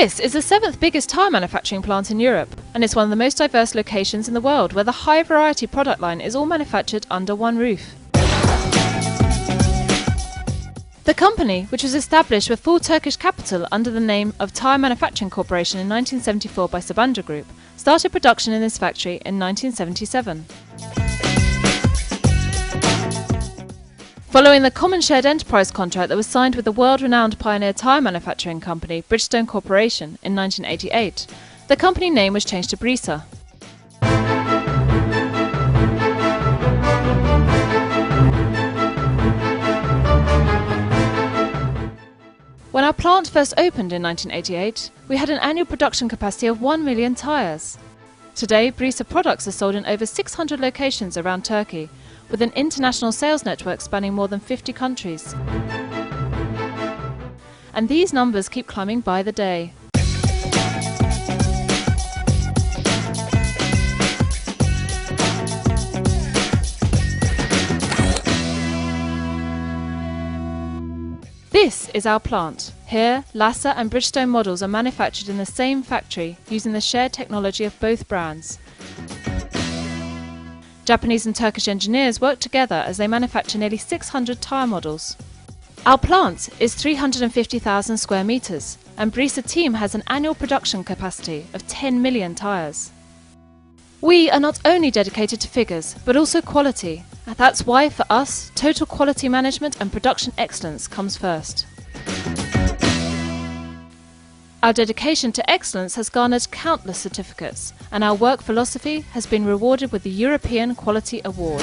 This is the 7th biggest tyre manufacturing plant in Europe, and it's one of the most diverse locations in the world where the high variety product line is all manufactured under one roof. The company, which was established with full Turkish capital under the name of Tyre Manufacturing Corporation in 1974 by Sabancı Group, started production in this factory in 1977. Following the common shared enterprise contract that was signed with the world-renowned pioneer tyre manufacturing company Brisa Corporation in 1988, the company name was changed to Brisa. When our plant first opened in 1988, we had an annual production capacity of 1 million tyres. Today, Brisa products are sold in over 600 locations around Turkey, with an international sales network spanning more than 50 countries. And these numbers keep climbing by the day. This is our plant. Here, Lassa and Bridgestone models are manufactured in the same factory using the shared technology of both brands. Japanese and Turkish engineers work together as they manufacture nearly 600 tyre models. Our plant is 350,000 square metres, and Brisa team has an annual production capacity of 10 million tyres. We are not only dedicated to figures, but also quality. That's why, for us, total quality management and production excellence comes first. Our dedication to excellence has garnered countless certificates, and our work philosophy has been rewarded with the European Quality Award.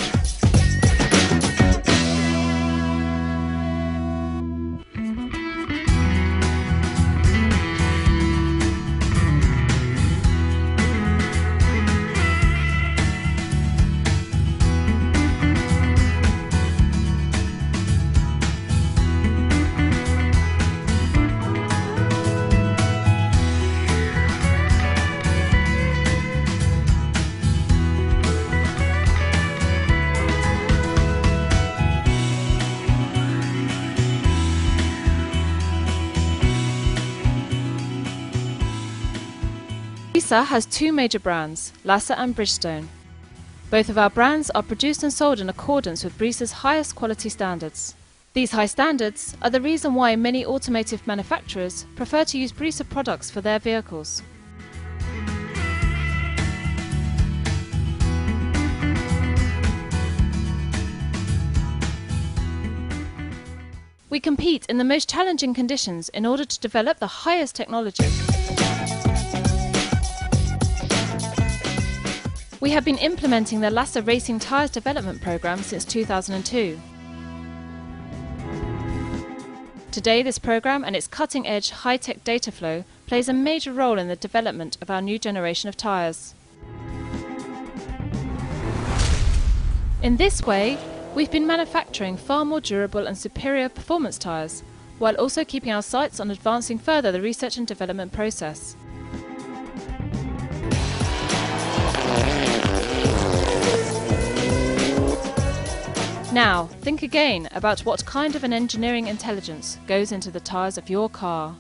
Brisa has two major brands, Lassa and Bridgestone. Both of our brands are produced and sold in accordance with Brisa's highest quality standards. These high standards are the reason why many automotive manufacturers prefer to use Brisa products for their vehicles. We compete in the most challenging conditions in order to develop the highest technology. We have been implementing the Lassa Racing Tyres development program since 2002. Today, this program and its cutting-edge high-tech data flow plays a major role in the development of our new generation of tyres. In this way, we've been manufacturing far more durable and superior performance tyres, while also keeping our sights on advancing further the research and development process. Now, think again about what kind of an engineering intelligence goes into the tyres of your car.